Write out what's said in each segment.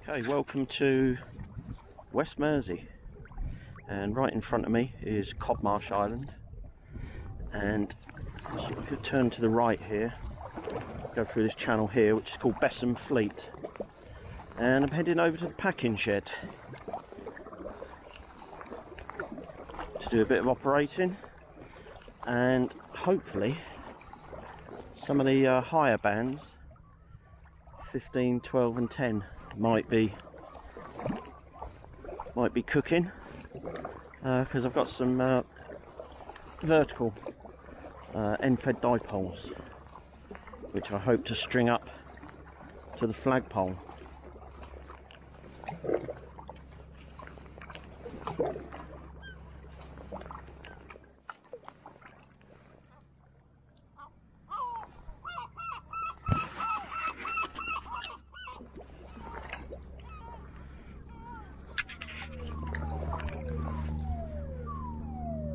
Okay, welcome to West Mersey, and right in front of me is Cobmarsh Island, and if you turn to the right here, go through this channel here which is called Bessam Fleet, and I'm heading over to the packing shed to do a bit of operating, and hopefully some of the higher bands 15, 12 and 10 might be cooking, because I've got some vertical end-fed dipoles which I hope to string up to the flagpole.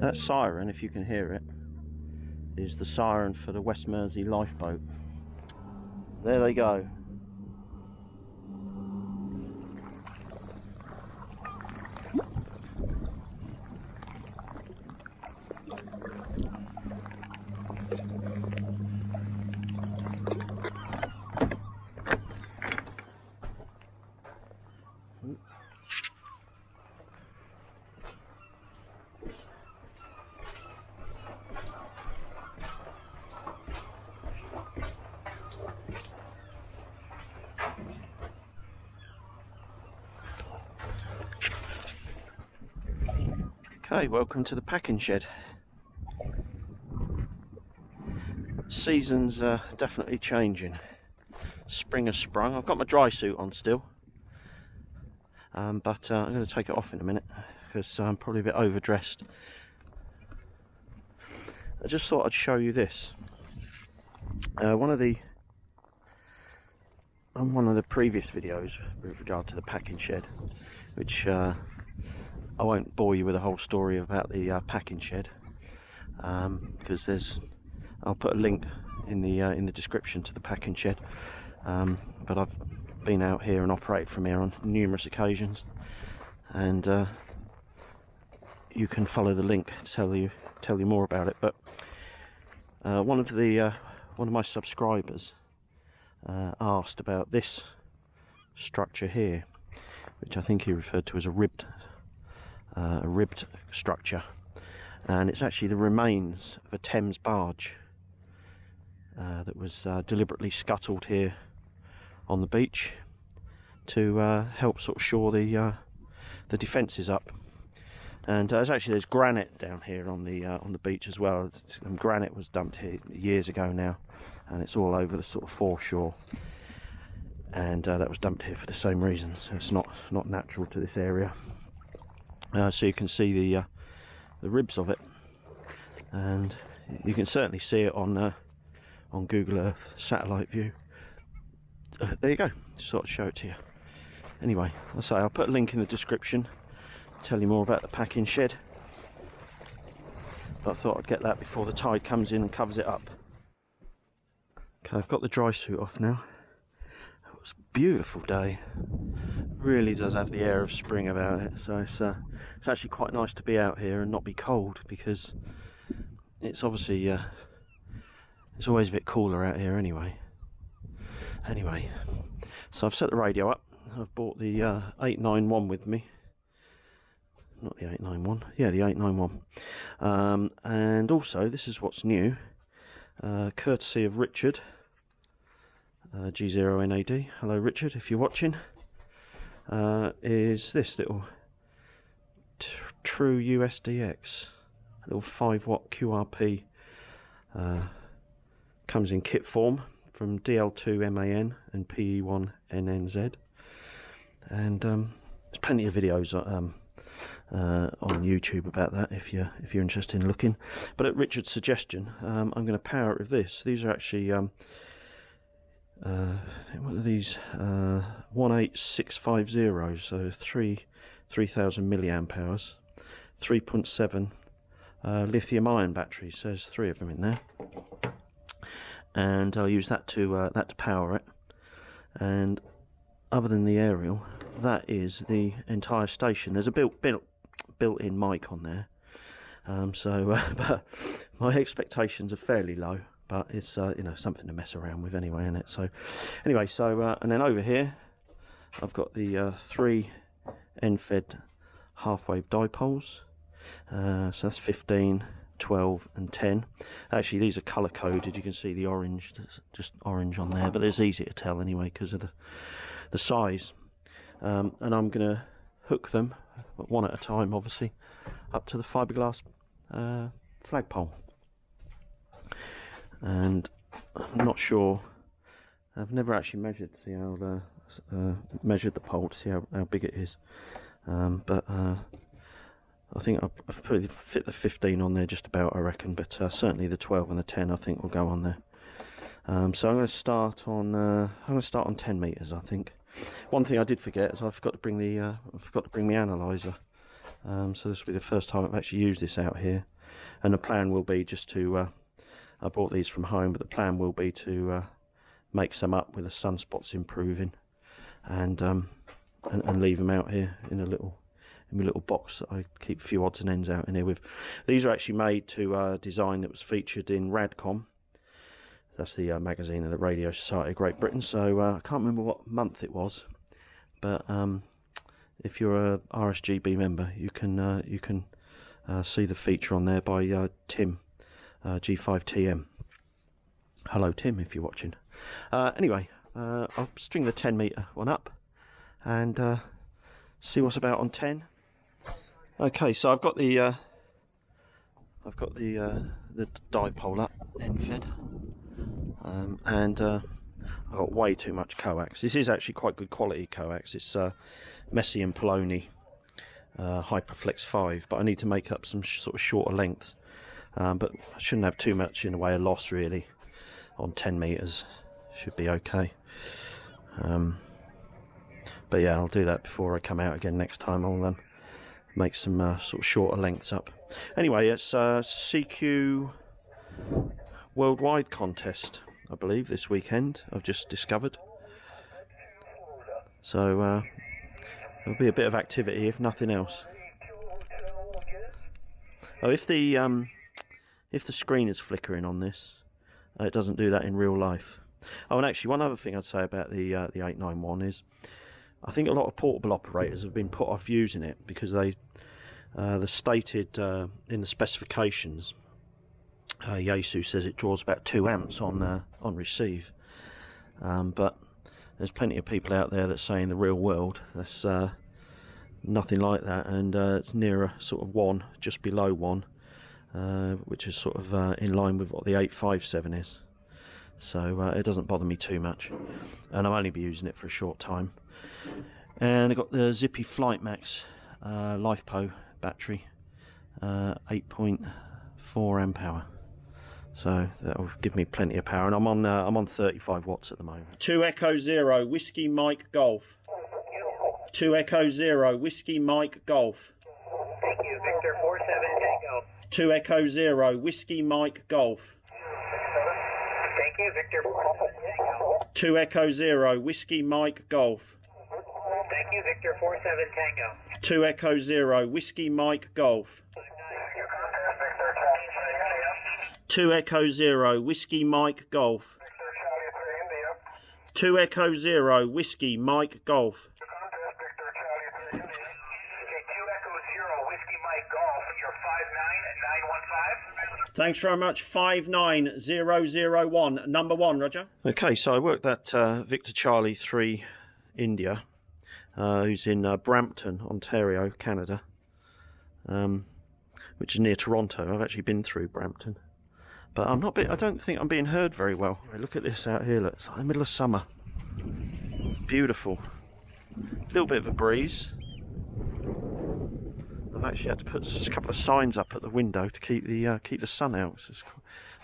That siren, if you can hear it, is the siren for the West Mersey lifeboat. There they go. Okay, welcome to the packing shed. Seasons are definitely changing. Spring has sprung. I've got my dry suit on still, but I'm going to take it off in a minute because I'm probably a bit overdressed. I just thought I'd show you this. On one of the previous videos with regard to the packing shed, which I won't bore you with a whole story about the packing shed, because I'll put a link in the description to the packing shed. But I've been out here and operated from here on numerous occasions, and you can follow the link to tell you more about it. But one of my subscribers asked about this structure here, which I think he referred to as a ribbed structure, and it's actually the remains of a Thames barge that was deliberately scuttled here on the beach to help sort of shore the defences up. And there's granite down here on the beach as well, and granite was dumped here years ago now, and it's all over the sort of foreshore, and that was dumped here for the same reason, so it's not natural to this area. So you can see the ribs of it, and you can certainly see it on Google Earth satellite view. There you go, just sort of show it to you. Anyway, I'll put a link in the description, tell you more about the packing shed, but I thought I'd get that before the tide comes in and covers it up. Okay, I've got the dry suit off now. It was a beautiful day. Really does have the air of spring about it, so it's actually quite nice to be out here and not be cold, because it's obviously it's always a bit cooler out here anyway. So I've set the radio up. I've bought the 891 with me, not the 891, yeah, the 891, and also this is what's new, courtesy of Richard, G0NAD. Hello Richard, if you're watching. Is this little True USDX, a little 5-watt QRP, comes in kit form from DL2MAN and PE1NNZ, and there's plenty of videos on YouTube about that if you're interested in looking. But at Richard's suggestion, I'm going to power it with this. These are actually what are these? 18650, so 3000 milliamp hours, 3.7 lithium ion batteries. So there's 3 of them in there, and I'll use that to power it. And other than the aerial, that is the entire station. There's a built-in mic on there, but my expectations are fairly low. But it's you know, something to mess around with anyway, isn't it? So anyway, and then over here I've got the 3 end-fed half-wave dipoles. So that's 15, 12 and 10. Actually, these are colour coded. You can see the orange, just orange on there, but it's easy to tell anyway because of the size. And I'm going to hook them one at a time, obviously, up to the fiberglass flagpole. And I'm not sure, I've never actually measured to see how measured the pole to see how big it is, but I think I've probably fit the 15 on there just about, I reckon, but certainly the 12 and the 10 I think will go on there. So I'm going to start on 10 meters. I think one thing I did forget is I forgot to bring my analyzer. So this will be the first time I've actually used this out here, and the plan will be just to I brought these from home, but the plan will be to make some up with the sunspots improving, and leave them out here in my little box that I keep a few odds and ends out in here with. These are actually made to a design that was featured in Radcom. That's the magazine of the Radio Society of Great Britain. So I can't remember what month it was, but if you're a RSGB member, you can see the feature on there by Tim, G5TM. Hello Tim, if you're watching. Anyway, I'll string the 10 meter one up and see what's about on 10. Okay, so I've got the dipole up, end fed, and I've got way too much coax. This is actually quite good quality coax. It's Messi and Poloni Hyperflex 5, but I need to make up some sort of shorter lengths. But I shouldn't have too much in the way of loss really on 10 meters. Should be okay. But yeah, I'll do that before I come out again next time. I'll make some sort of shorter lengths up. Anyway, it's CQ Worldwide contest, I believe, this weekend. I've just discovered. So there'll be a bit of activity, if nothing else. Oh, if the screen is flickering on this, it doesn't do that in real life. Oh, and actually, one other thing I'd say about the 891 is, I think a lot of portable operators have been put off using it because they're stated in the specifications. Yaesu says it draws about 2 amps on receive, but there's plenty of people out there that say in the real world that's nothing like that, and it's nearer sort of 1, just below 1. Which is sort of in line with what the 857 is, so it doesn't bother me too much, and I'll only be using it for a short time. And I've got the Zippy Flight Max LifePo battery, 8.4 amp hour, so that'll give me plenty of power, and I'm on 35 watts at the moment. 2 Echo 0 Whiskey Mike Golf. 2 Echo 0 Whiskey Mike Golf. Thank you, Victor 47 Tango. 2 Echo 0 Whiskey Mike Golf. Thank you, Victor 47 Tango. 2 Echo 0 Whiskey Mike Golf. Thank you, Victor 47 Tango. 2 Echo 0 Whiskey Mike Golf. 2 Echo 0 Whiskey Mike Golf. 2 Echo 0 Whiskey Mike Golf. Thanks very much. 59001, number 1, Roger. Okay, so I worked that Victor Charlie 3 India, who's in Brampton, Ontario, Canada, which is near Toronto. I've actually been through Brampton, but I don't think I'm being heard very well. Look at this out here. Look, it's like the middle of summer. Beautiful. A little bit of a breeze. I've actually had to put a couple of signs up at the window to keep the sun out. So it's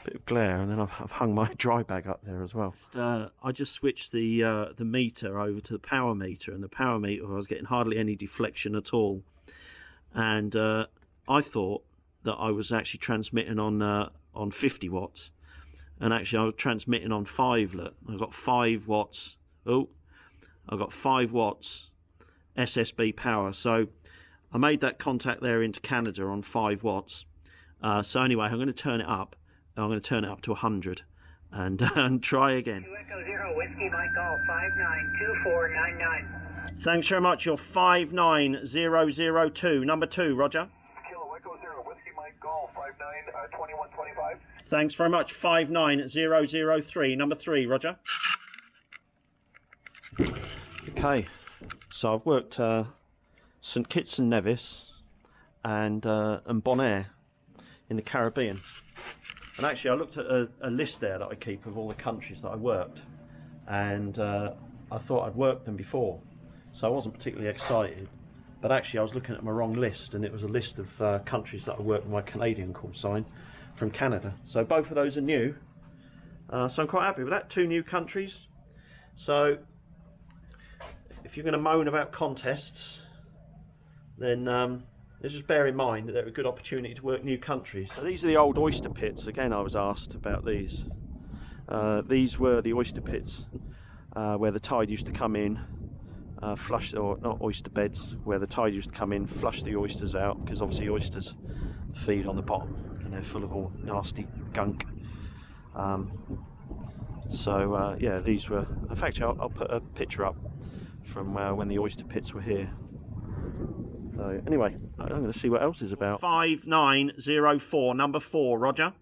a bit of glare, and then I've hung my dry bag up there as well. I just switched the meter over to the power meter, and the power meter, I was getting hardly any deflection at all, and I thought that I was actually transmitting on 50 watts, and actually I was transmitting on 5. Look, I've got 5 watts. Oh, I've got 5 watts SSB power. So I made that contact there into Canada on 5 watts. So anyway, I'm going to turn it up. I'm going to turn it up to 100 and try again. Echo 0 Whiskey Mike Golf 592499. Thanks very much. You're 59002, number 2, Roger. Kilo Echo 0 Whiskey Mike Golf 592125. Thanks very much. 59003, number 3, Roger. Okay, so I've worked St Kitts and Nevis and Bonaire in the Caribbean. And actually I looked at a list there that I keep of all the countries that I worked, and I thought I'd worked them before, so I wasn't particularly excited. But actually I was looking at my wrong list, and it was a list of countries that I worked with my Canadian call sign from Canada. So both of those are new, so I'm quite happy with that. 2 new countries. So if you're going to moan about contests, then just bear in mind that they're a good opportunity to work new countries. So these are the old oyster pits. Again, I was asked about these. These were the oyster pits where the tide used to come in, flush, or not oyster beds, where the tide used to come in, flush the oysters out, because obviously oysters feed on the bottom and they're full of all nasty gunk. Yeah, these were, in fact I'll put a picture up from when the oyster pits were here. So anyway, I'm going to see what else is about. 5904, number 4, Roger.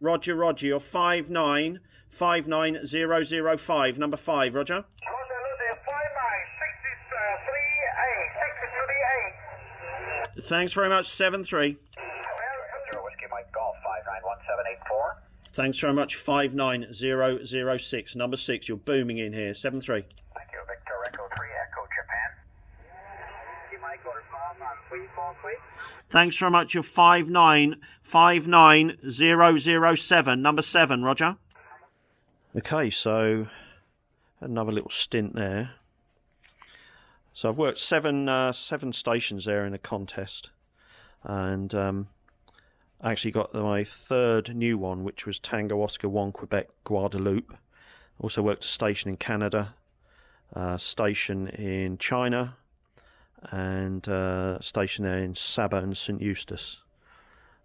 Roger, Roger, you're 5959005, number 5, Roger. Thanks very much, 73. Whiskey Mike Golf 591784. Thanks very much, 59006, number 6. You're booming in here, 73. Thank you, Victor Echo 3 Echo Japan. Thanks very much, you're 5959007, number 7, Roger. Okay, so another little stint there. So I've worked seven stations there in a contest, and I actually got my 3rd new one, which was Tango Oscar 1 Quebec Guadeloupe. Also worked a station in Canada, station in China, and station there in Saba and St Eustace.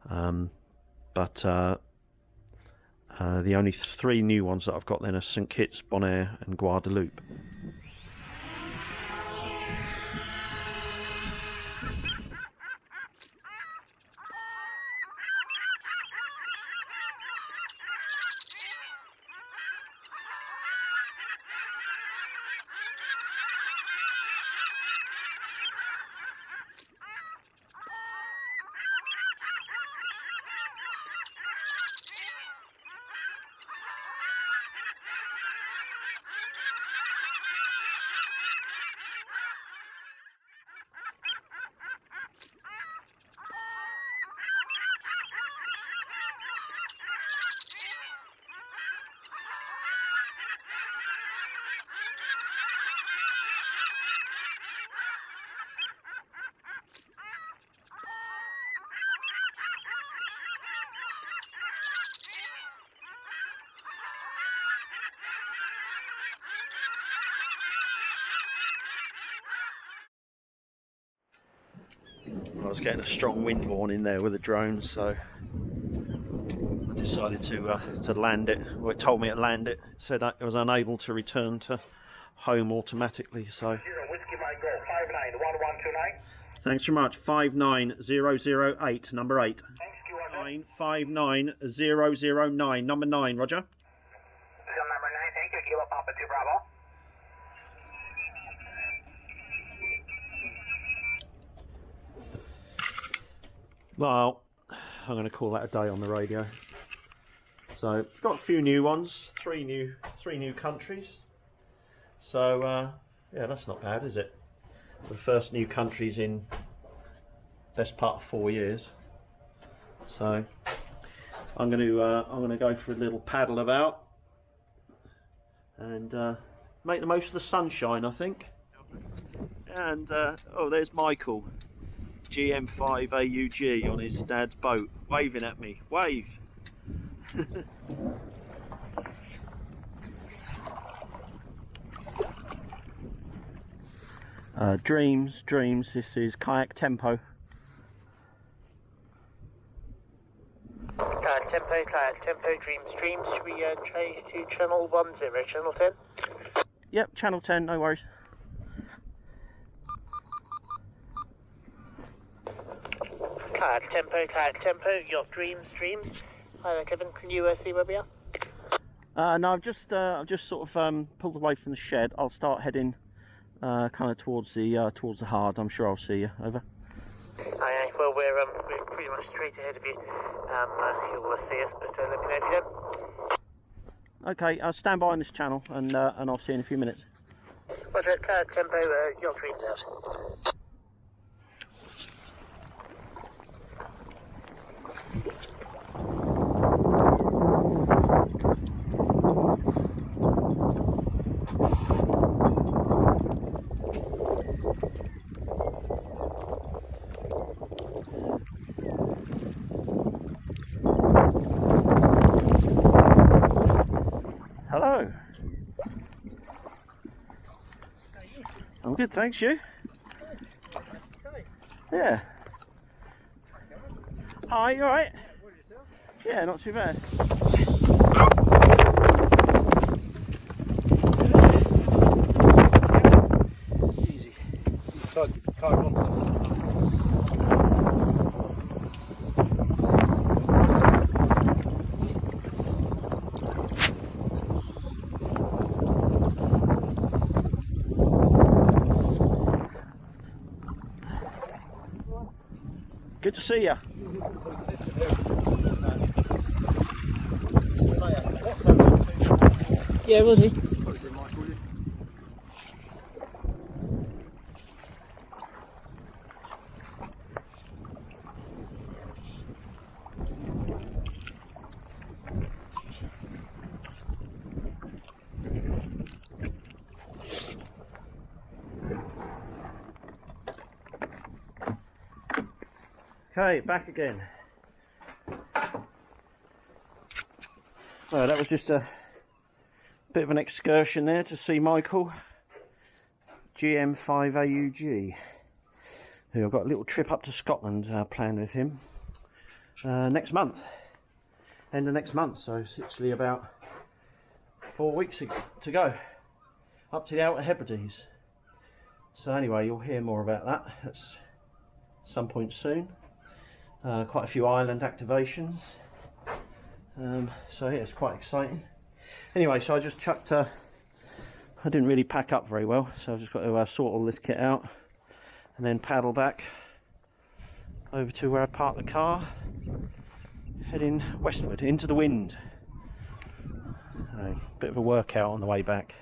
But the only 3 new ones that I've got then are St Kitts, Bonaire and Guadeloupe. I was getting a strong wind warning there with the drone, so I decided to land it. Well, it told me to land it. It said I was unable to return to home automatically. So Whiskey Mike Golf 591129. thanks very much. 59008, number 8. Thanks, 59009, number 9, Roger. Number 9, thank you. Kilo Papa 2 Bravo. Well, I'm going to call that a day on the radio. So got a few new ones, three new countries. So yeah, that's not bad, is it? The first new countries in best part of 4 years. So I'm going to go for a little paddle about and make the most of the sunshine, I think. And oh, there's Michael. GM5 AUG on his dad's boat, waving at me. Wave! Dreams, this is Kayak Tempo. Kayak Tempo, Dreams. Should we change to channel 10, channel 10? Yep, channel 10, no worries. Kayak Tempo, your Dreams. Hi there, Kevin, can you see where we are? No, I've just sort of pulled away from the shed. I'll start heading kind of towards the hard. I'm sure I'll see you. Over. Aye, well, we're pretty much straight ahead of you. You'll see us, but let me know if you don't. Okay, I'll stand by on this channel, and I'll see you in a few minutes. Roger, Kayak Tempo, your Dreams out. Hello. I'm good, thanks. You? Yeah. Hi, you alright? Yeah, not too bad. Easy. Tried to tie on something. Good to see you. Yeah, was he? Okay, back again. Well, that was just a bit of an excursion there to see Michael, GM5 AUG, who I've got a little trip up to Scotland planned with him next month, end of next month, so it's literally about 4 weeks to go, up to the Outer Hebrides. So anyway, you'll hear more about that at some point soon. Quite a few island activations, so yeah, it's quite exciting. Anyway, so I just chucked I didn't really pack up very well, so I've just got to sort all this kit out and then paddle back over to where I parked the car, heading westward into the wind. Bit of a workout on the way back.